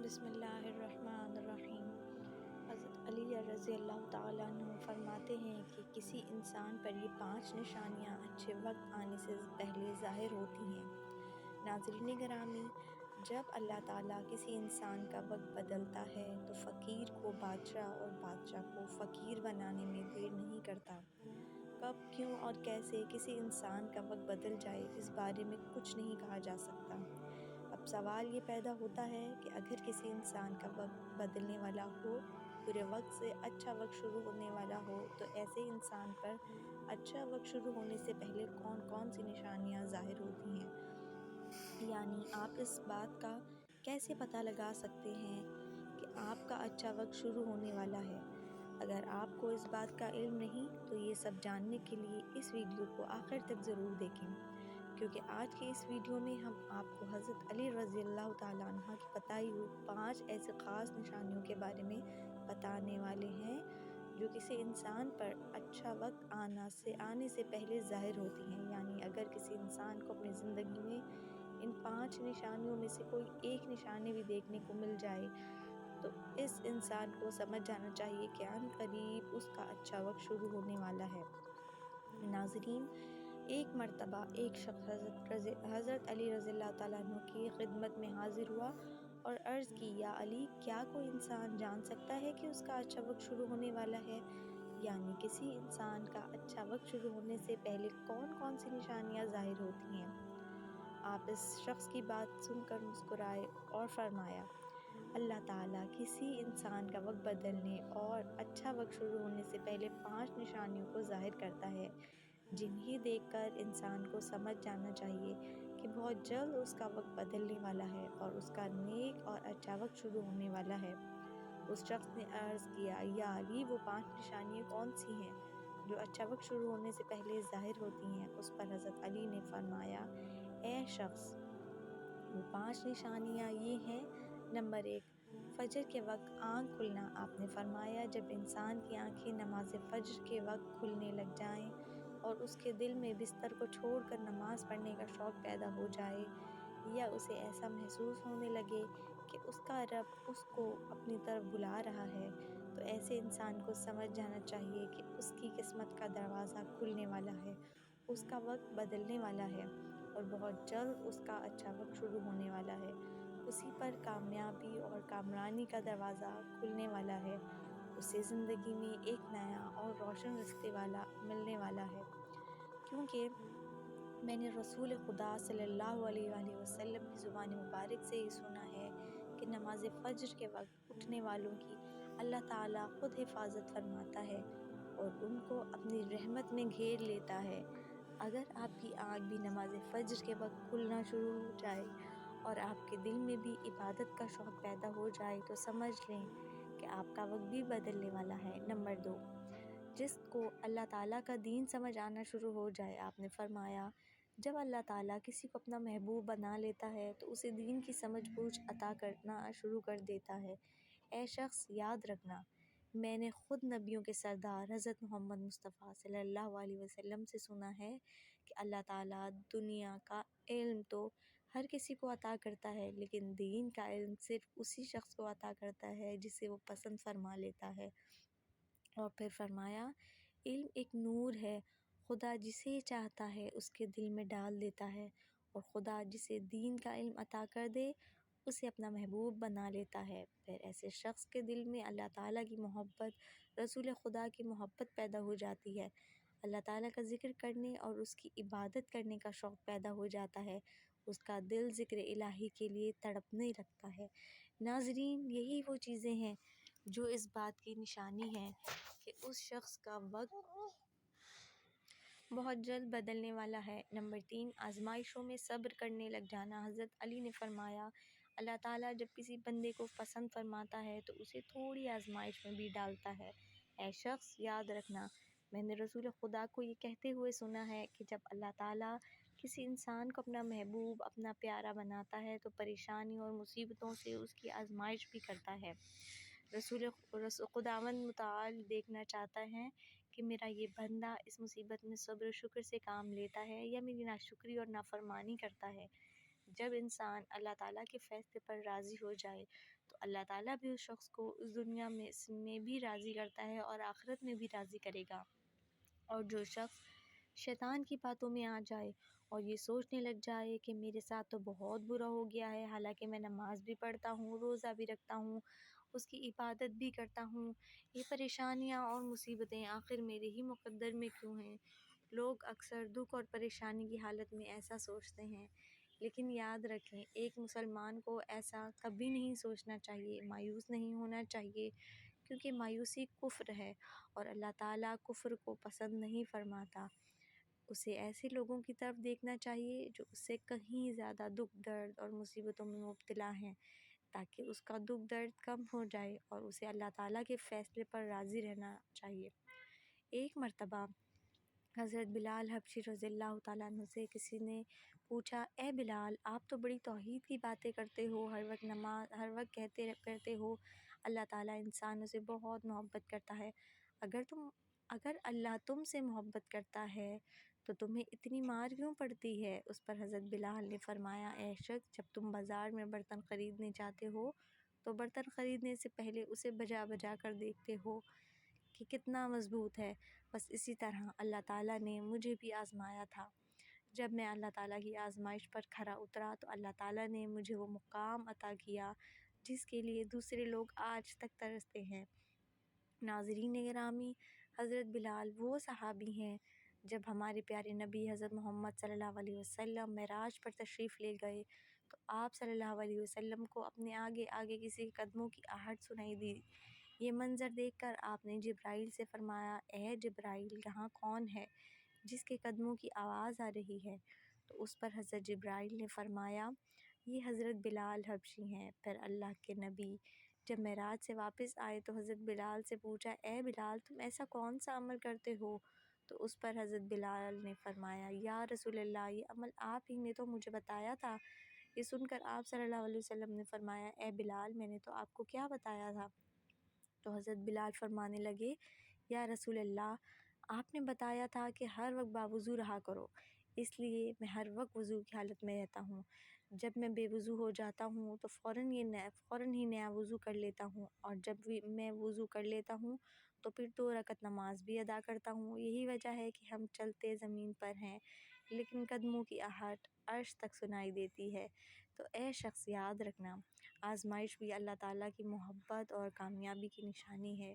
بسم اللہ الرحمن الرحیم۔ حضرت علی رضی اللہ تعالیٰ عنہ فرماتے ہیں کہ کسی انسان پر یہ 5 نشانیاں اچھے وقت آنے سے پہلے ظاہر ہوتی ہیں۔ ناظرین گرامی، جب اللہ تعالیٰ کسی انسان کا وقت بدلتا ہے تو فقیر کو بادشاہ اور بادشاہ کو فقیر بنانے میں دیر نہیں کرتا۔ کب، کیوں اور کیسے کسی انسان کا وقت بدل جائے، اس بارے میں کچھ نہیں کہا جا سکتا۔ اب سوال یہ پیدا ہوتا ہے کہ اگر کسی انسان کا وقت بدلنے والا ہو، برے وقت سے اچھا وقت شروع ہونے والا ہو، تو ایسے انسان پر اچھا وقت شروع ہونے سے پہلے کون کون سی نشانیاں ظاہر ہوتی ہیں؟ یعنی آپ اس بات کا کیسے پتہ لگا سکتے ہیں کہ آپ کا اچھا وقت شروع ہونے والا ہے؟ اگر آپ کو اس بات کا علم نہیں تو یہ سب جاننے کے لیے اس ویڈیو کو آخر تک ضرور دیکھیں، کیونکہ آج کے اس ویڈیو میں ہم آپ کو حضرت علی رضی اللہ تعالیٰ عنہ کی بتائی ہوئی 5 ایسے خاص نشانیوں کے بارے میں بتانے والے ہیں جو کسی انسان پر اچھا وقت آنے سے پہلے ظاہر ہوتی ہیں۔ یعنی اگر کسی انسان کو اپنی زندگی میں ان 5 نشانیوں میں سے کوئی ایک نشانی بھی دیکھنے کو مل جائے تو اس انسان کو سمجھ جانا چاہیے کہ عن قریب اس کا اچھا وقت شروع ہونے والا ہے۔ ناظرین، ایک مرتبہ ایک شخص حضرت علی رضی اللہ تعالیٰ عنہ کی خدمت میں حاضر ہوا اور عرض کی، یا علی، کیا کوئی انسان جان سکتا ہے کہ اس کا اچھا وقت شروع ہونے والا ہے؟ یعنی کسی انسان کا اچھا وقت شروع ہونے سے پہلے کون کون سی نشانیاں ظاہر ہوتی ہیں؟ آپ اس شخص کی بات سن کر مسکرائے اور فرمایا، اللہ تعالیٰ کسی انسان کا وقت بدلنے اور اچھا وقت شروع ہونے سے پہلے 5 نشانیوں کو ظاہر کرتا ہے، جنہیں دیکھ کر انسان کو سمجھ جانا چاہیے کہ بہت جلد اس کا وقت بدلنے والا ہے اور اس کا نیک اور اچھا وقت شروع ہونے والا ہے۔ اس شخص نے عرض کیا، یا علی، وہ 5 نشانیاں کون سی ہیں جو اچھا وقت شروع ہونے سے پہلے ظاہر ہوتی ہیں؟ اس پر حضرت علی نے فرمایا، اے شخص، وہ 5 نشانیاں یہ ہیں۔ نمبر 1، فجر کے وقت آنکھ کھلنا۔ آپ نے فرمایا، جب انسان کی آنکھیں نماز فجر کے وقت کھلنے لگ جائیں اور اس کے دل میں بستر کو چھوڑ کر نماز پڑھنے کا شوق پیدا ہو جائے، یا اسے ایسا محسوس ہونے لگے کہ اس کا رب اس کو اپنی طرف بلا رہا ہے، تو ایسے انسان کو سمجھ جانا چاہیے کہ اس کی قسمت کا دروازہ کھلنے والا ہے، اس کا وقت بدلنے والا ہے اور بہت جلد اس کا اچھا وقت شروع ہونے والا ہے۔ اسی پر کامیابی اور کامرانی کا دروازہ کھلنے والا ہے، اسے زندگی میں ایک نیا اور روشن رستے والا ملنے والا ہے۔ کیونکہ میں نے رسول خدا صلی اللہ علیہ وآلہ وسلم کی زبان مبارک سے یہ سنا ہے کہ نماز فجر کے وقت اٹھنے والوں کی اللہ تعالیٰ خود حفاظت فرماتا ہے اور ان کو اپنی رحمت میں گھیر لیتا ہے۔ اگر آپ کی آنکھ بھی نماز فجر کے وقت کھلنا شروع ہو جائے اور آپ کے دل میں بھی عبادت کا شوق پیدا ہو جائے تو سمجھ لیں کہ آپ کا وقت بھی بدلنے والا ہے۔ نمبر 2، جس کو اللہ تعالیٰ کا دین سمجھ آنا شروع ہو جائے۔ آپ نے فرمایا، جب اللہ تعالیٰ کسی کو اپنا محبوب بنا لیتا ہے تو اسے دین کی سمجھ بوجھ عطا کرنا شروع کر دیتا ہے۔ اے شخص، یاد رکھنا، میں نے خود نبیوں کے سردار حضرت محمد مصطفیٰ صلی اللہ علیہ وسلم سے سنا ہے کہ اللہ تعالیٰ دنیا کا علم تو ہر کسی کو عطا کرتا ہے، لیکن دین کا علم صرف اسی شخص کو عطا کرتا ہے جسے وہ پسند فرما لیتا ہے۔ اور پھر فرمایا، علم ایک نور ہے، خدا جسے چاہتا ہے اس کے دل میں ڈال دیتا ہے، اور خدا جسے دین کا علم عطا کر دے اسے اپنا محبوب بنا لیتا ہے۔ پھر ایسے شخص کے دل میں اللہ تعالیٰ کی محبت، رسول خدا کی محبت پیدا ہو جاتی ہے، اللہ تعالیٰ کا ذکر کرنے اور اس کی عبادت کرنے کا شوق پیدا ہو جاتا ہے، اس کا دل ذکر الہی کے لیے تڑپنے لگتا ہے۔ ناظرین، یہی وہ چیزیں ہیں جو اس بات کی نشانی ہے کہ اس شخص کا وقت بہت جلد بدلنے والا ہے۔ نمبر 3، آزمائشوں میں صبر کرنے لگ جانا۔ حضرت علی نے فرمایا، اللہ تعالیٰ جب کسی بندے کو پسند فرماتا ہے تو اسے تھوڑی آزمائش میں بھی ڈالتا ہے۔ اے شخص، یاد رکھنا، میں نے رسول خدا کو یہ کہتے ہوئے سنا ہے کہ جب اللہ تعالیٰ کسی انسان کو اپنا محبوب، اپنا پیارا بناتا ہے تو پریشانیوں اور مصیبتوں سے اس کی آزمائش بھی کرتا ہے۔ خداوند متعال دیکھنا چاہتا ہے کہ میرا یہ بندہ اس مصیبت میں صبر و شکر سے کام لیتا ہے یا میری ناشکری اور نافرمانی کرتا ہے۔ جب انسان اللہ تعالیٰ کے فیصلے پر راضی ہو جائے تو اللہ تعالیٰ بھی اس شخص کو اس دنیا میں بھی راضی کرتا ہے اور آخرت میں بھی راضی کرے گا۔ اور جو شخص شیطان کی باتوں میں آ جائے اور یہ سوچنے لگ جائے کہ میرے ساتھ تو بہت برا ہو گیا ہے، حالانکہ میں نماز بھی پڑھتا ہوں، روزہ بھی رکھتا ہوں، اس کی عبادت بھی کرتا ہوں، یہ پریشانیاں اور مصیبتیں آخر میرے ہی مقدر میں کیوں ہیں؟ لوگ اکثر دکھ اور پریشانی کی حالت میں ایسا سوچتے ہیں، لیکن یاد رکھیں ایک مسلمان کو ایسا کبھی نہیں سوچنا چاہیے، مایوس نہیں ہونا چاہیے، کیونکہ مایوسی کفر ہے اور اللہ تعالیٰ کفر کو پسند نہیں فرماتا۔ اسے ایسے لوگوں کی طرف دیکھنا چاہیے جو اس سے کہیں زیادہ دکھ درد اور مصیبتوں میں مبتلا ہیں، تاکہ اس کا دکھ درد کم ہو جائے اور اسے اللہ تعالیٰ کے فیصلے پر راضی رہنا چاہیے۔ ایک مرتبہ حضرت بلال حبشی رضی اللہ تعالیٰ عنہ سے کسی نے پوچھا، اے بلال، آپ تو بڑی توحید کی باتیں کرتے ہو، ہر وقت کہتے ہو اللہ تعالیٰ انسانوں سے بہت محبت کرتا ہے، اگر اللہ تم سے محبت کرتا ہے تو تمہیں اتنی مار کیوں پڑتی ہے؟ اس پر حضرت بلال نے فرمایا، اے شخص، جب تم بازار میں برتن خریدنے جاتے ہو تو برتن خریدنے سے پہلے اسے بجا بجا کر دیکھتے ہو کہ کتنا مضبوط ہے، بس اسی طرح اللہ تعالیٰ نے مجھے بھی آزمایا تھا۔ جب میں اللہ تعالیٰ کی آزمائش پر کھرا اترا تو اللہ تعالیٰ نے مجھے وہ مقام عطا کیا جس کے لیے دوسرے لوگ آج تک ترستے ہیں۔ ناظرین گرامی، حضرت بلال وہ صحابی ہیں جب ہمارے پیارے نبی حضرت محمد صلی اللہ علیہ وسلم معراج پر تشریف لے گئے تو آپ صلی اللہ علیہ وسلم کو اپنے آگے آگے کسی قدموں کی آہٹ سنائی دی۔ یہ منظر دیکھ کر آپ نے جبرائیل سے فرمایا، اے جبرائیل، یہاں کون ہے جس کے قدموں کی آواز آ رہی ہے؟ تو اس پر حضرت جبرائیل نے فرمایا، یہ حضرت بلال حبشی ہیں۔ پھر اللہ کے نبی جب معراج سے واپس آئے تو حضرت بلال سے پوچھا، اے بلال، تم ایسا کون سا عمل کرتے ہو؟ تو اس پر حضرت بلال نے فرمایا، یا رسول اللہ، یہ عمل آپ ہی نے تو مجھے بتایا تھا۔ یہ سن کر آپ صلی اللہ علیہ وسلم نے فرمایا، اے بلال، میں نے تو آپ کو کیا بتایا تھا؟ تو حضرت بلال فرمانے لگے، یا رسول اللہ، آپ نے بتایا تھا کہ ہر وقت باوضو رہا کرو، اس لیے میں ہر وقت وضو کی حالت میں رہتا ہوں۔ جب میں بے وضو ہو جاتا ہوں تو فوراً ہی نیا وضو کر لیتا ہوں، اور جب بھی میں وضو کر لیتا ہوں تو پھر 2 رکعت نماز بھی ادا کرتا ہوں۔ یہی وجہ ہے کہ ہم چلتے زمین پر ہیں لیکن قدموں کی آہٹ عرش تک سنائی دیتی ہے۔ تو اے شخص، یاد رکھنا، آزمائش بھی اللہ تعالیٰ کی محبت اور کامیابی کی نشانی ہے۔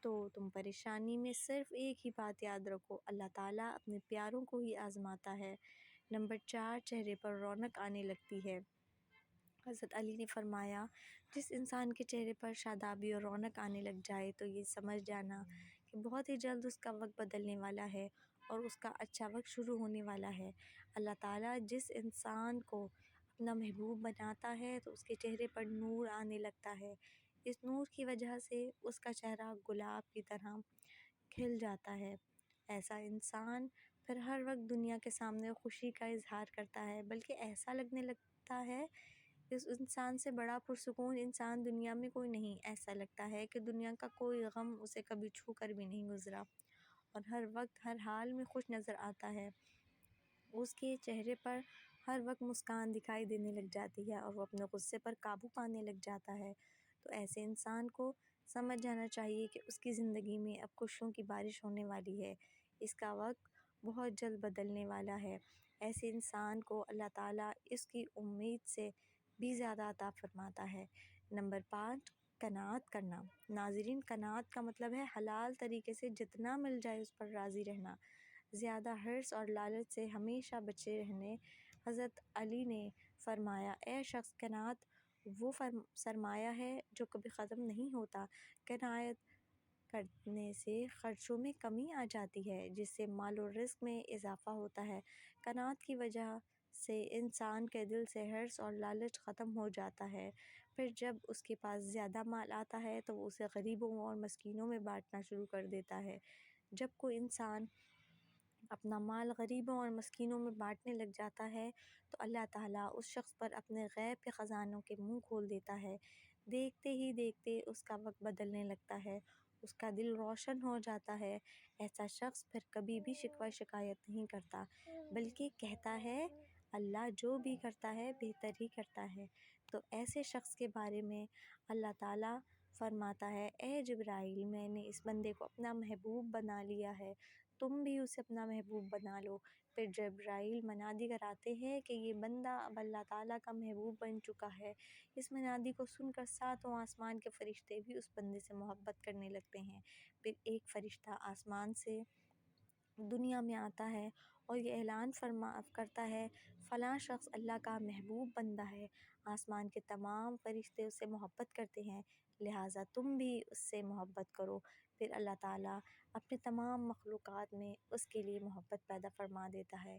تو تم پریشانی میں صرف ایک ہی بات یاد رکھو، اللہ تعالیٰ اپنے پیاروں کو ہی آزماتا ہے۔ نمبر 4، چہرے پر رونق آنے لگتی ہے۔ حضرت علی نے فرمایا، جس انسان کے چہرے پر شادابی اور رونق آنے لگ جائے تو یہ سمجھ جانا کہ بہت ہی جلد اس کا وقت بدلنے والا ہے اور اس کا اچھا وقت شروع ہونے والا ہے۔ اللہ تعالیٰ جس انسان کو اپنا محبوب بناتا ہے تو اس کے چہرے پر نور آنے لگتا ہے، اس نور کی وجہ سے اس کا چہرہ گلاب کی طرح کھل جاتا ہے۔ ایسا انسان پھر ہر وقت دنیا کے سامنے خوشی کا اظہار کرتا ہے، بلکہ ایسا لگنے لگتا ہے اس انسان سے بڑا پرسکون انسان دنیا میں کوئی نہیں۔ ایسا لگتا ہے کہ دنیا کا کوئی غم اسے کبھی چھو کر بھی نہیں گزرا، اور ہر وقت ہر حال میں خوش نظر آتا ہے۔ اس کے چہرے پر ہر وقت مسکان دکھائی دینے لگ جاتی ہے اور وہ اپنے غصے پر قابو پانے لگ جاتا ہے۔ تو ایسے انسان کو سمجھ جانا چاہیے کہ اس کی زندگی میں اب خوشیوں کی بارش ہونے والی ہے، اس کا وقت بہت جلد بدلنے والا ہے۔ ایسے انسان کو اللہ تعالیٰ اس کی امید سے بھی زیادہ عطا فرماتا ہے۔ نمبر 5، قناعت کرنا۔ ناظرین، قناعت کا مطلب ہے حلال طریقے سے جتنا مل جائے اس پر راضی رہنا، زیادہ حرص اور لالچ سے ہمیشہ بچے رہنے۔ حضرت علی نے فرمایا، اے شخص، قناعت وہ سرمایہ ہے جو کبھی ختم نہیں ہوتا۔ قناعت کرنے سے خرچوں میں کمی آ جاتی ہے، جس سے مال و رزق میں اضافہ ہوتا ہے۔ قناعت کی وجہ سے انسان کے دل سے حرص اور لالچ ختم ہو جاتا ہے۔ پھر جب اس کے پاس زیادہ مال آتا ہے تو وہ اسے غریبوں اور مسکینوں میں بانٹنا شروع کر دیتا ہے۔ جب کوئی انسان اپنا مال غریبوں اور مسکینوں میں بانٹنے لگ جاتا ہے تو اللہ تعالیٰ اس شخص پر اپنے غیب کے خزانوں کے منہ کھول دیتا ہے۔ دیکھتے ہی دیکھتے اس کا وقت بدلنے لگتا ہے، اس کا دل روشن ہو جاتا ہے۔ ایسا شخص پھر کبھی بھی شکوہ شکایت نہیں کرتا، بلکہ کہتا ہے، اللہ جو بھی کرتا ہے بہتر ہی کرتا ہے۔ تو ایسے شخص کے بارے میں اللہ تعالیٰ فرماتا ہے، اے جبرائیل میں نے اس بندے کو اپنا محبوب بنا لیا ہے، تم بھی اسے اپنا محبوب بنا لو۔ پھر جبرائیل منادی کراتے ہیں کہ یہ بندہ اب اللہ تعالیٰ کا محبوب بن چکا ہے۔ اس منادی کو سن کر ساتوں آسمان کے فرشتے بھی اس بندے سے محبت کرنے لگتے ہیں۔ پھر ایک فرشتہ آسمان سے دنیا میں آتا ہے اور یہ اعلان کرتا ہے، فلاں شخص اللہ کا محبوب بندہ ہے، آسمان کے تمام فرشتے اس سے محبت کرتے ہیں، لہٰذا تم بھی اس سے محبت کرو۔ پھر اللہ تعالیٰ اپنے تمام مخلوقات میں اس کے لیے محبت پیدا فرما دیتا ہے۔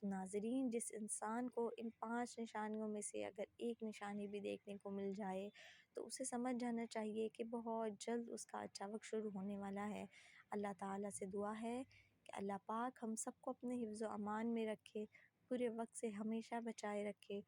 تو ناظرین، جس انسان کو ان 5 نشانیوں میں سے اگر ایک نشانی بھی دیکھنے کو مل جائے تو اسے سمجھ جانا چاہیے کہ بہت جلد اس کا اچھا وقت شروع ہونے والا ہے۔ اللہ تعالیٰ سے دعا ہے کہ اللہ پاک ہم سب کو اپنے حفظ و امان میں رکھے، برے وقت سے ہمیشہ بچائے رکھے